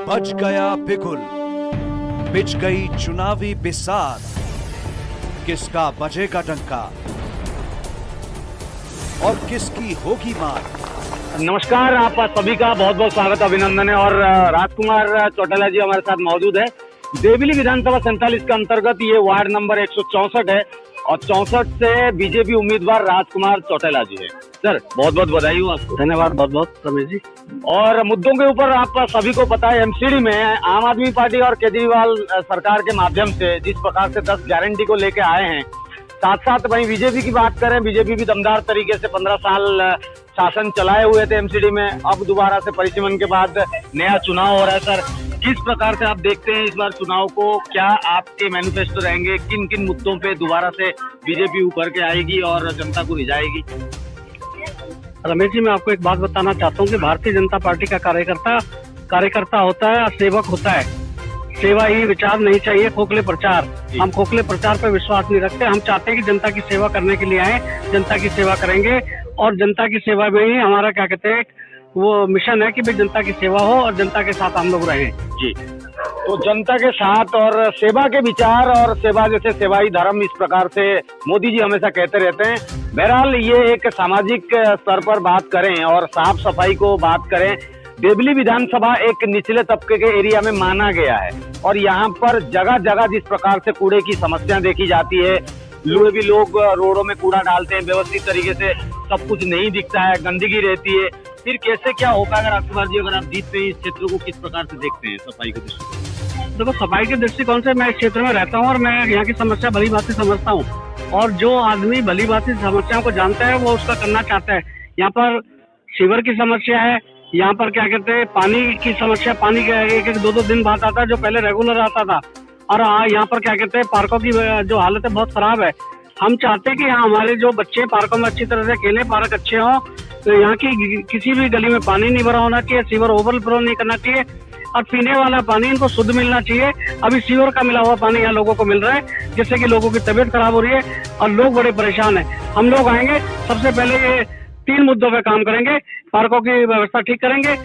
बज गया बिगुल, बिछ गई चुनावी बिसात, किसका बजेगा डंका और किसकी होगी मार। नमस्कार, आप सभी का बहुत बहुत स्वागत, अभिनंदन है। और राजकुमार चौटाला जी हमारे साथ मौजूद है। देवली विधानसभा 47 के अंतर्गत ये वार्ड नंबर 164 है और 64 से बीजेपी उम्मीदवार राजकुमार चौटाला जी है। सर, बहुत बहुत बधाई हो आपको। धन्यवाद बहुत बहुत रमेश जी। और मुद्दों के ऊपर आप सभी को पता है, एमसीडी में आम आदमी पार्टी और केजरीवाल सरकार के माध्यम से जिस प्रकार से 10 गारंटी को लेके आए हैं, साथ साथ वहीं बीजेपी की बात करें, बीजेपी भी दमदार तरीके से 15 साल शासन चलाए हुए थे एमसीडी में। अब दोबारा से परिसीमन के बाद नया चुनाव हो रहा है। सर, किस प्रकार से आप देखते हैं इस बार चुनाव को? क्या आपके मैनिफेस्टो रहेंगे? किन किन मुद्दों पे दोबारा से बीजेपी उभर के आएगी और जनता को रिझाएगी? रमेश जी, मैं आपको एक बात बताना चाहता हूँ कि भारतीय जनता पार्टी का कार्यकर्ता होता है और सेवक होता है। सेवा ही विचार नहीं चाहिए, खोखले प्रचार। हम खोखले प्रचार पर विश्वास नहीं रखते। हम चाहते हैं कि जनता की सेवा करने के लिए आए, जनता की सेवा करेंगे और जनता की सेवा में ही हमारा क्या कहते हैं वो मिशन है कि भाई जनता की सेवा हो और जनता के साथ हम लोग रहें। जी, तो जनता के साथ और सेवा के विचार और सेवा जैसे सेवाई धर्म, इस प्रकार से मोदी जी हमेशा कहते रहते हैं। बहरहाल ये एक सामाजिक स्तर पर बात करें और साफ सफाई को बात करें, देवली विधानसभा एक निचले तबके के एरिया में माना गया है और यहाँ पर जगह जगह जिस प्रकार से कूड़े की समस्या देखी जाती है, भी लोग रोडों में कूड़ा डालते हैं, व्यवस्थित तरीके से सब कुछ नहीं दिखता है, गंदगी रहती है। फिर कैसे क्या हो पाएगा राजकुमार जी, अगर आप जीतते हैं इस क्षेत्र को, किस प्रकार से देखते हैं सफाई के दृष्टिकोण? देखो, सफाई के दृष्टिकोण से मैं इस क्षेत्र में रहता हूँ और मैं यहाँ की समस्या भली भांति समझता हूँ और जो आदमी भली भांति समस्याओं को जानता है वो उसका करना चाहता है। यहाँ पर सीवर की समस्या है, यहाँ पर क्या कहते हैं पानी की समस्या, पानी का एक दो दिन बाद आता है जो पहले रेगुलर आता था। और यहाँ पर क्या कहते हैं पार्कों की जो हालत है बहुत खराब है। हम चाहते हैं कि यहाँ हमारे जो बच्चे पार्कों में अच्छी तरह से खेलें, पार्क अच्छे हों, तो यहाँ की किसी भी गली में पानी नहीं भरा होना चाहिए, सीवर ओवरफ्लो नहीं करना चाहिए और पीने वाला पानी इनको शुद्ध मिलना चाहिए। अभी सीवर का मिला हुआ पानी यहाँ लोगों को मिल रहा है, जिससे कि लोगों की तबीयत खराब हो रही है और लोग बड़े परेशान हैं। हम लोग आएंगे, सबसे पहले ये 3 मुद्दों पे काम करेंगे। पार्कों की व्यवस्था ठीक करेंगे,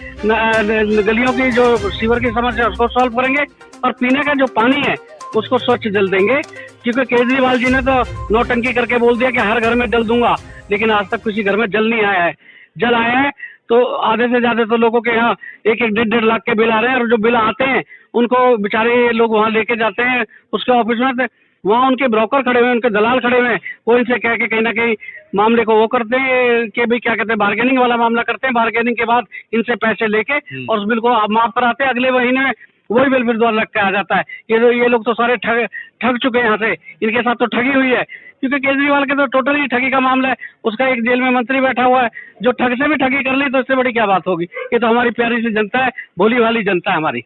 गलियों की जो सीवर की समस्या उसको सॉल्व करेंगे और पीने का जो पानी है उसको स्वच्छ जल देंगे। क्योंकि केजरीवाल जी ने तो नौटंकी करके बोल दिया कि हर घर में जल दूंगा, लेकिन आज तक किसी घर में जल नहीं आया है। जल आया है तो आधे से ज्यादा तो लोगों के यहाँ 1-1, 1.5 लाख के बिल आ रहे हैं और जो बिल आते हैं उनको बेचारे लोग वहाँ लेके जाते हैं उसके ऑफिस में। वहाँ उनके ब्रोकर खड़े हुए, उनके दलाल खड़े हुए हैं, वो इनसे कह के कहीं ना कहीं मामले को वो करते हैं कि भाई क्या कहते हैं बार्गेनिंग वाला मामला करते हैं। बार्गेनिंग के बाद इनसे पैसे लेके और उस बिल को माफ कराते हैं। अगले महीने में वही बिल फिर दोबारा लग के आ जाता है। ये लोग तो सारे ठग चुके हैं यहाँ से, इनके साथ तो ठगी हुई है। क्योंकि केजरीवाल के तो टोटली ठगी का मामला है। उसका एक जेल में मंत्री बैठा हुआ है जो ठग से भी ठगी कर ली, तो इससे बड़ी क्या बात होगी। ये तो हमारी प्यारी सी जनता है, भोली भाली जनता है हमारी।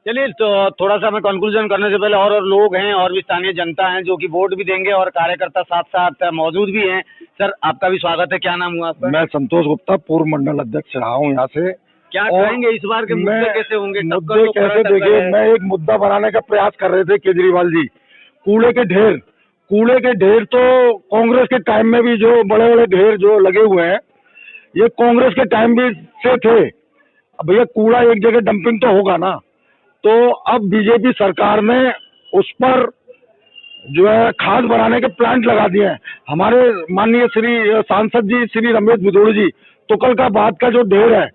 चलिए, तो थोड़ा सा मैं कंक्लूजन करने से पहले, और लोग हैं और भी स्थानीय जनता हैं जो कि वोट भी देंगे और कार्यकर्ता साथ साथ मौजूद भी हैं। सर, आपका भी स्वागत है। क्या नाम हुआ आपका? मैं संतोष गुप्ता, पूर्व मंडल अध्यक्ष रहा हूँ यहाँ से। क्या कहेंगे इस बार के मुद्दे कैसे होंगे? मुद्दे कैसे देखिए, मैं एक मुद्दा बनाने का प्रयास कर रहे थे केजरीवाल जी। कूड़े के ढेर तो कांग्रेस के टाइम में भी जो बड़े बड़े ढेर जो लगे हुए हैं, ये कांग्रेस के टाइम भी से थे। अब भैया कूड़ा एक जगह डंपिंग तो होगा ना। तो अब बीजेपी सरकार ने उस पर जो है खाद बनाने के प्लांट लगा दिए हैं। हमारे माननीय श्री सांसद जी श्री रमेश बिदोड़ी जी, तुगलकाबाद का जो ढेर है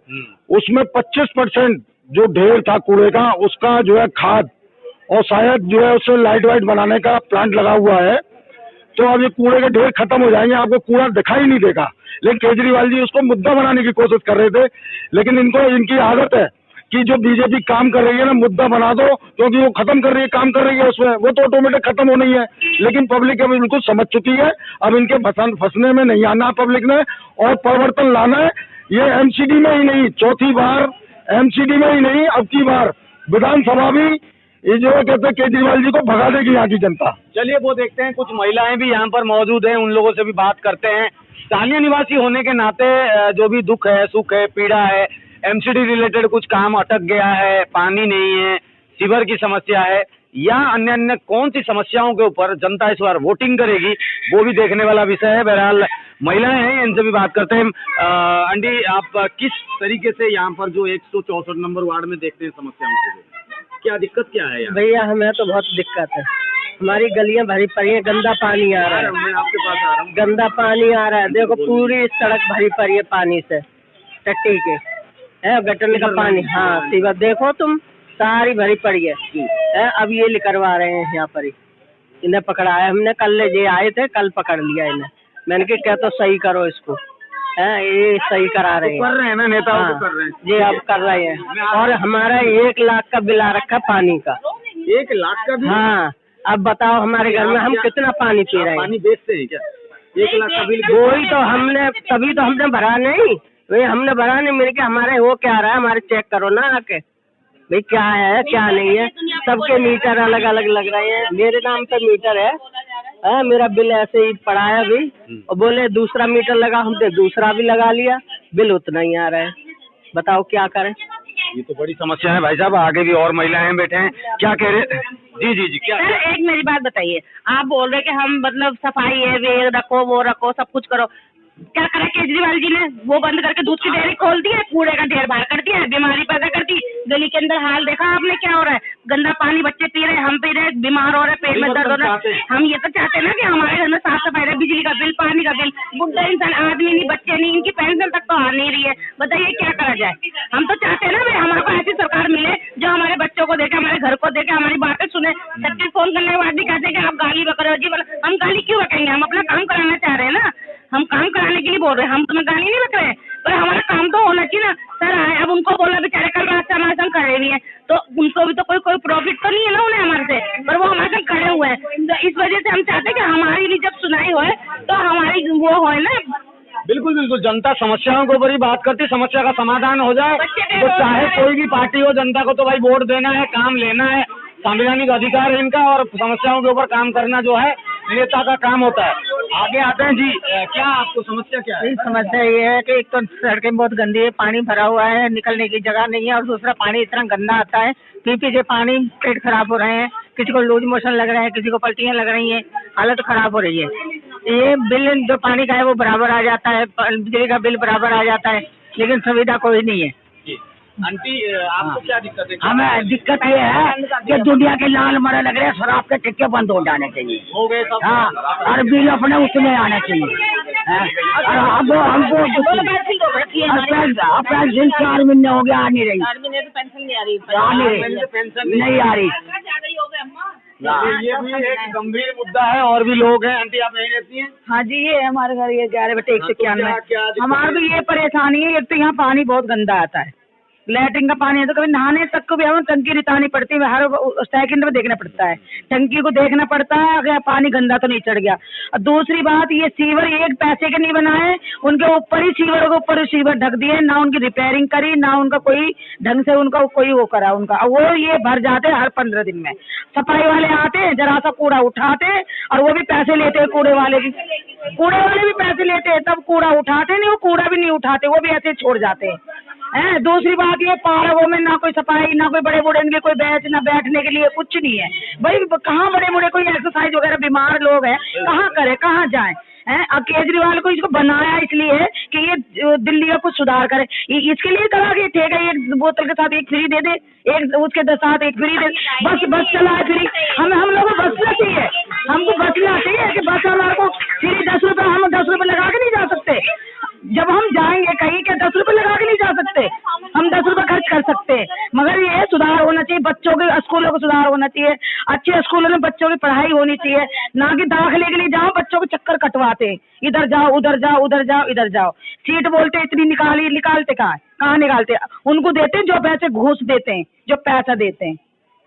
उसमें 25% जो ढेर था कूड़े का, उसका जो है खाद और शायद जो है उससे लाइट वाइट बनाने का प्लांट लगा हुआ है। तो अब ये कूड़े के ढेर खत्म हो जाएंगे, आपको कूड़ा दिखाई नहीं देगा। लेकिन केजरीवाल जी उसको मुद्दा बनाने की कोशिश कर रहे थे। लेकिन इनकी आदत है कि जो बीजेपी काम कर रही है ना, मुद्दा बना दो, क्योंकि वो खत्म कर रही है, काम कर रही है उसमें, वो तो ऑटोमेटिक खत्म होनी है। लेकिन पब्लिक अभी बिल्कुल समझ चुकी है। अब इनके फंसने में नहीं आना पब्लिक ने, और परिवर्तन लाना है। ये एमसीडी में ही नहीं, चौथी बार एमसीडी में ही नहीं, अब की बार विधानसभा भी ये जो कहते हैं केजरीवाल जी को भगा देगी यहाँ की जनता। चलिए, वो देखते हैं, कुछ महिलाएं भी यहाँ पर मौजूद हैं, उन लोगों से भी बात करते हैं। स्थानीय निवासी होने के नाते जो भी दुख है, सुख है, पीड़ा है, एमसीडी रिलेटेड कुछ काम अटक गया है, पानी नहीं है, सीवर की समस्या है, या अन्य अन्य कौन सी समस्याओं के ऊपर जनता इस बार वोटिंग करेगी, वो भी देखने वाला विषय है। बहरहाल महिलाएं हैं, इनसे भी बात करते हैं। आंटी, आप किस तरीके से यहाँ पर जो 164 नंबर वार्ड में देखते हैं समस्याओं को, क्या दिक्कत क्या है यहाँ? भैया हमें तो बहुत दिक्कत है, हमारी गलियां भरी पड़ी है, गंदा पानी आ रहा है। मैं आपके पास आ रहा हूँ। गंदा पानी आ रहा है, देखो पूरी सड़क भरी पड़ी है पानी से, टट्टी के है, गटर का पानी। हाँ सीवर देखो तुम, सारी भरी पड़ी है। अब ये करवा रहे हैं यहाँ पर ही, इन्हें पकड़ा है हमने, कल ले आए थे, कल पकड़ लिया इन्हें। मैंने कहा क्या तो सही करो इसको, ये सही करा रहे हैं, कर रहे हैं ना नेताओं को, कर रहे हैं जी अब कर रहे हैं। और हमारा 1 लाख का बिल आ रखा पानी का। 1 लाख का बिल? हाँ, अब बताओ हमारे घर में हम कितना पानी पी रहे हैं। पानी बेचते हैं क्या? 1 लाख का बिल? वही तो हमने, तभी तो हमने भरा नहीं, वही हमने भरा नहीं। मेरे के हमारे वो क्या रहा है, हमारे चेक करो ना आके भाई, क्या है क्या नहीं है। सबके मीटर अलग अलग लग रहे हैं, मेरे नाम पे मीटर है, मेरा बिल ऐसे ही पड़ा है अभी, और बोले दूसरा मीटर लगा, हमने दूसरा भी लगा लिया, बिल उतना ही आ रहा है। बताओ क्या करें। ये तो बड़ी समस्या है भाई साहब। आगे भी और महिलाएं बैठे हैं, क्या कह रहे? जी जी जी, क्या? सर एक मेरी बात बताइए, आप बोल रहे कि हम मतलब सफाई है, वे रखो वो रखो सब कुछ करो, क्या करा केजरीवाल जी ने? वो बंद करके दूध की डेयरी खोल दी है, कूड़े का ढेर बाहर कर दिया है, बीमारी पैदा कर दी। गली के अंदर हाल देखा आपने क्या हो रहा है, गंदा पानी बच्चे पी रहे हैं, हम पी रहे हैं, बीमार हो रहे हैं, पेट में दर्द हो रहा है। हम ये तो चाहते हैं ना कि हमारे घर में साफ सफाई रहे, बिजली का बिल, पानी का बिल। बुढ़ा इंसान, आदमी नहीं, बच्चे नहीं, इनकी पेंशन तक तो आ नहीं रही है। बताइए क्या करा जाए? हम तो चाहते हैं ना भाई हमारे को ऐसी सरकार मिले जो हमारे बच्चों को देखे, हमारे घर को देखे, हमारी बातें सुने। सबके फोन करने के बाद भी कहते हैं कि आप गाली बक रहे हो। जी हम गाली क्यों बकेंगे, हम अपना काम कराना चाह रहे हैं ना, हम काम कराने के लिए बोल रहे हैं, हम तुम्हें गाली नहीं बक रहे, पर हमारा काम तो होना चाहिए ना। सर आए, अब उनको बोला बेचारे कल रात से हमारे संग खड़े हुए हैं, तो उनको भी तो कोई प्रॉफिट तो नहीं है ना उन्हें हमारे से, पर वो हमारे संग खड़े हुए हैं। तो इस वजह से हम चाहते हैं कि हमारी भी जब सुनाई होए तो हमारी वो होए ना। बिल्कुल बिल्कुल, जनता समस्याओं के ऊपर ही बात करती, समस्या का समाधान हो जाए तो चाहे कोई भी पार्टी हो, जनता को तो भाई वोट देना है, काम लेना है, संवैधानिक अधिकार है इनका, और समस्याओं के ऊपर काम करना जो है नेता का काम होता है। आगे आते हैं जी, क्या आपको समस्या क्या है? समस्या ये है कि एक तो सड़कें बहुत गंदी है, पानी भरा हुआ है, निकलने की जगह नहीं है, और दूसरा पानी इतना गंदा आता है, पी के पानी पेट खराब हो रहे हैं, किसी को लूज मोशन लग रहा है, किसी को पलटियां लग रही हैं, हालत खराब हो रही है। ये बिल जो पानी का है वो बराबर आ जाता है, बिजली का बिल बराबर आ जाता है, लेकिन सुविधा कोई नहीं है। आंटी, आपको क्या दिक्कत है? हमें दिक्कत ये है कि दुनिया के लाल मरे लग रहे हैं, शराब के ठेके बंद हो जाने चाहिए, हो गए सब। हाँ, और बिल अपने उसमें आना चाहिए। और अब हमको पेंशन 4 महीने हो गया, आ नहीं रही, पेंशन नहीं आ रही, नहीं आ रही। ये भी एक गंभीर मुद्दा है, और भी लोग हैं। आंटी, आप यहीं रहती हैं? हाँ जी, ये हमारे घर ये 11/191। हमारे तो ये परेशानी है, एक तो यहाँ पानी बहुत गंदा आता है, लैट्रिन का पानी है, तो कभी नहाने तक को भी हमें टंकी रितानी पड़ती है, हर सेकंड में देखना पड़ता है, टंकी को देखना पड़ता है अगर पानी गंदा तो नहीं चढ़ गया। और दूसरी बात, ये सीवर 1 पैसे के नहीं बनाए, उनके ऊपर ही सीवर के ऊपर सीवर ढक दिए, ना उनकी रिपेयरिंग करी, ना उनका कोई ढंग से उनका कोई वो करा उनका, वो ये भर जाते हर 15 दिन में। सफाई वाले आते, जरा सा कूड़ा उठाते, और वो भी पैसे लेते हैं, कूड़े वाले भी पैसे लेते हैं, तब कूड़ा उठाते नहीं, वो कूड़ा भी नहीं उठाते, वो भी ऐसे छोड़ जाते हैं। दूसरी बात, ये पार्कों में ना कोई सफाई, ना कोई बड़े बूढ़े के कोई बेंच, ना बैठने के लिए कुछ नहीं है भाई। कहाँ बड़े बूढ़े कोई एक्सरसाइज वगैरह, बीमार लोग हैं, कहाँ करे, कहाँ जाए? अब केजरीवाल को इसको बनाया इसलिए है कि ये दिल्ली का कुछ सुधार करे, इसके लिए करा कि ठीक है, 1 बोतल के साथ 1 फ्री दे दे, एक उसके साथ 1 फ्री दे, बस चला है फ्री। हम लोगों को बचना चाहिए, हमको बचना चाहिए कि बस हमारे को फ्री 10 रुपये, हम 10 रुपये लगा के नहीं जा सकते। जब हम जाएंगे कहीं के 10 रुपये लगा के नहीं जा सकते, हम 10 रुपये खर्च कर सकते हैं, मगर ये सुधार होना चाहिए, बच्चों के स्कूलों को सुधार होना चाहिए, अच्छे स्कूलों में बच्चों की पढ़ाई होनी चाहिए, ना कि दाखिले के लिए जाओ बच्चों को चक्कर कटवाते हैं, इधर जाओ उधर जाओ, उधर जाओ इधर जाओ, सीट बोलते इतनी निकालते कहाँ निकालते, उनको देते हैं जो पैसे घूस देते हैं, जो पैसा देते हैं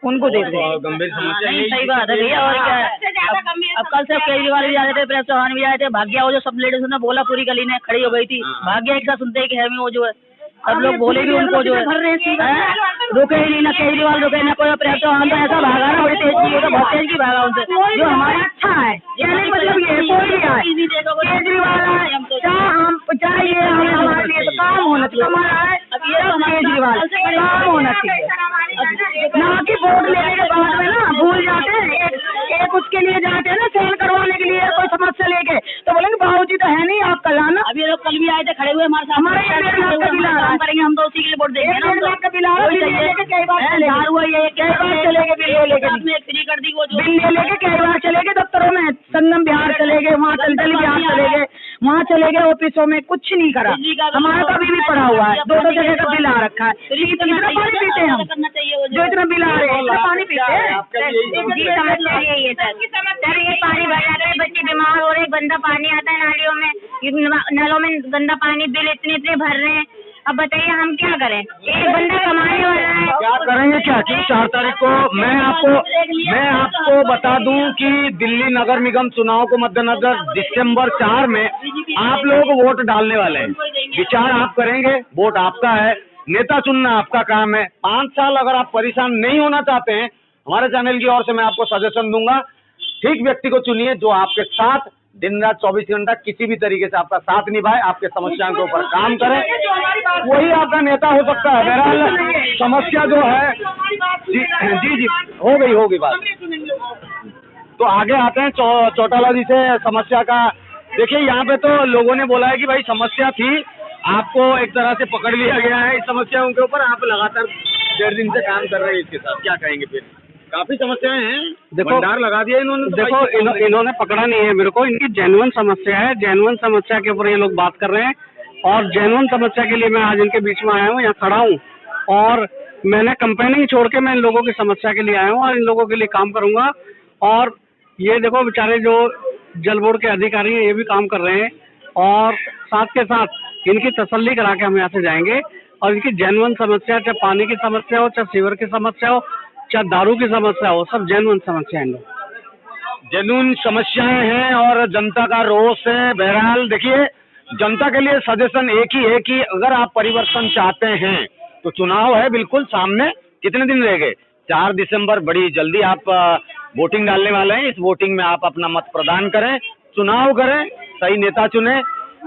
उनको देते हैं। गंभीर समस्या है। सही बात है भैया, और क्या है, अब कल से केजरीवाल भी जा रहे थे, प्रेम चौहान भी जा रहे थे, भाग्या वो जो सब लेडीज ने बोला, पूरी गली ने खड़ी हो गई थी, भाग्या एक साथ सुनते हैं कि है वो जो है, सब लोग बोले भी उनको जो है, रुके ही नहीं, ना केजरीवाल रुके, ना कोई प्रेम चौहान, तो ऐसा भागा ना, बड़ी तेज की, बहुत तेज की भागा उनसे, जो हमारा अच्छा है, यानी मतलब ये कोई भी आए, केजरीवाल आए, चाहे ये हमारे लिए तो काम होना चाहिए, हमारा है केजरीवाल, काम होना चाहिए, ना कि वोट लेने के बाद में ना भूल जाते हैं, एक उसके लिए जाते हैं ना सेल करवाने के लिए कोई समस्या लेके, तो बोलेंगे बाबूजी तो है नहीं, आप कल आना। अभी ये लोग कल भी आए थे, खड़े हुए हमारे साथ, हमारे यहाँ 1.5 लाख का बिल आ रहा है, करेंगे हम तो उसी के लिए वोट देंगे ना। 1.5 लाख का बिल आ रहा है, बिल लेके कई बार चले गए, बिल लेके फ्री कर दी वो जो बिल लेके कई बार चले गए दफ्तरों में, संगम बिहार चले गए, वहाँ चलचल बिहार चले गए, वहाँ चले गए ऑफिसों में, कुछ नहीं करा। हमारा तो अभी भी पड़ा हुआ है, 2 जगह का बिल आ रखा है। इतना पानी पीते हैं हम, करना चाहिए वो जो इतना बिल आ रहे हैं, इतना पानी पीते हैं। जी समस्या यही है सर, ये पानी भर जाता है, बच्चे बीमार हो रहे हैं, गंदा पानी आता है नालियों में, नलों में गंदा पानी, बिल इतने भर रहे हैं। अब बताइए हम क्या करें, एक बंदा कमाने वाला है, क्या करेंगे क्या कि 4 तारीख को मैं आपको बता दूं कि दिल्ली नगर निगम चुनाव को मद्देनजर दिसंबर 4 में आप लोग वोट डालने वाले हैं। विचार आप करेंगे, वोट आपका है, नेता चुनना आपका काम है। 5 साल अगर आप परेशान नहीं होना चाहते हैं, हमारे चैनल की ओर से मैं आपको सजेशन दूंगा, ठीक व्यक्ति को चुनिए जो आपके साथ दिन रात 24 घंटा किसी भी तरीके से आपका साथ निभाए, आपके समस्याओं के ऊपर काम करे, वही आपका नेता हो सकता है। बहरहाल समस्या जो है जी हो गई बात। तो आगे आते हैं चौटाला जी से समस्या का। देखिए यहाँ पे तो लोगों ने बोला है कि भाई समस्या थी, आपको एक तरह से पकड़ लिया गया है इस समस्याओं के ऊपर, आप लगातार 1.5 दिन से काम कर रहे हैं इसके साथ, क्या कहेंगे फिर? काफी समस्याएं हैं, देखो भंडार लगा दिया इन्होंने। तो देखो इन्होंने पकड़ा नहीं है मेरे को, इनकी जेन्युइन समस्या है, जेन्युइन समस्या के ऊपर ये लोग बात कर रहे हैं, और जेन्युइन समस्या के लिए मैं आज इनके बीच में आया हूँ, यहाँ खड़ा हूँ, और मैंने कंपेनिंग छोड़ के मैं इन लोगों की समस्या के लिए आया हूँ और इन लोगों के लिए काम करूँगा। और ये देखो बेचारे जो जल बोर्ड के अधिकारी हैं ये भी काम कर रहे हैं, और साथ के साथ इनकी तसल्ली करा के हम यहाँ से जाएंगे, और इनकी जेन्युइन समस्या, चाहे पानी की समस्या हो, चाहे सीवर की समस्या हो, चाहे दारू की समस्या हो, सब जेन्युइन समस्या है। जेन्युइन समस्याएं हैं और जनता का रोष है। बहरहाल देखिए, जनता के लिए सजेशन एक ही है कि अगर आप परिवर्तन चाहते हैं तो चुनाव है बिल्कुल सामने, कितने दिन रह गए? 4 दिसंबर, बड़ी जल्दी आप वोटिंग डालने वाले हैं। इस वोटिंग में आप अपना मत प्रदान करें, चुनाव करें, सही नेता चुने,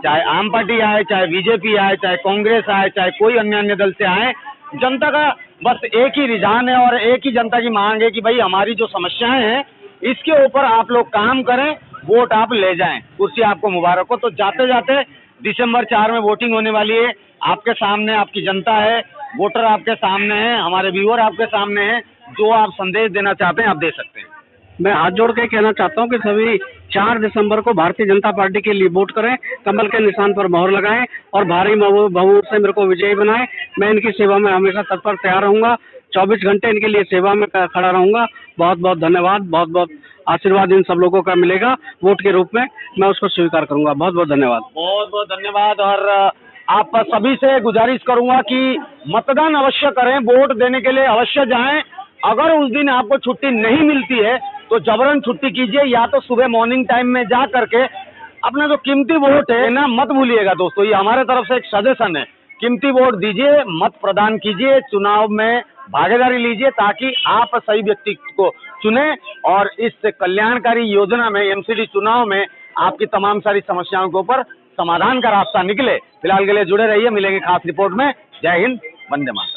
चाहे आम पार्टी आए, चाहे बीजेपी आए, चाहे कांग्रेस आए, चाहे कोई अन्य दल से आए। जनता का बस एक ही रुझान है और एक ही जनता की मांग है कि भाई हमारी जो समस्याएं हैं इसके ऊपर आप लोग काम करें, वोट आप ले जाएं, कुर्सी आपको मुबारक हो। तो जाते जाते दिसंबर 4 में वोटिंग होने वाली है, आपके सामने आपकी जनता है, वोटर आपके सामने हैं, हमारे व्यूअर आपके सामने हैं, जो आप संदेश देना चाहते हैं आप दे सकते हैं। मैं हाथ जोड़ के कहना चाहता हूँ कि सभी 4 दिसंबर को भारतीय जनता पार्टी के लिए वोट करें, कमल के निशान पर मोहर लगाएं और भारी बहुमत से मेरे को विजयी बनाएं। मैं इनकी सेवा में हमेशा तत्पर तैयार रहूंगा, 24 घंटे इनके लिए सेवा में खड़ा रहूंगा। बहुत बहुत धन्यवाद, बहुत बहुत आशीर्वाद इन सब लोगों का मिलेगा वोट के रूप में, मैं उसको स्वीकार करूंगा। बहुत बहुत धन्यवाद। बहुत बहुत धन्यवाद। और आप सभी से गुजारिश करूंगा कि मतदान अवश्य करें, वोट देने के लिए अवश्य जाएं। अगर उस दिन आपको छुट्टी नहीं मिलती है तो जबरन छुट्टी कीजिए, या तो सुबह मॉर्निंग टाइम में जा करके अपना जो कीमती वोट है ना, मत भूलिएगा दोस्तों, ये हमारे तरफ से एक सजेशन है। कीमती वोट दीजिए, मत प्रदान कीजिए, चुनाव में भागीदारी लीजिए ताकि आप सही व्यक्ति को चुने और इस कल्याणकारी योजना में, एमसीडी चुनाव में आपकी तमाम सारी समस्याओं के ऊपर समाधान का रास्ता निकले। फिलहाल के लिए जुड़े रहिए, मिलेंगे खास रिपोर्ट में। जय हिंद, वंदे मातरम।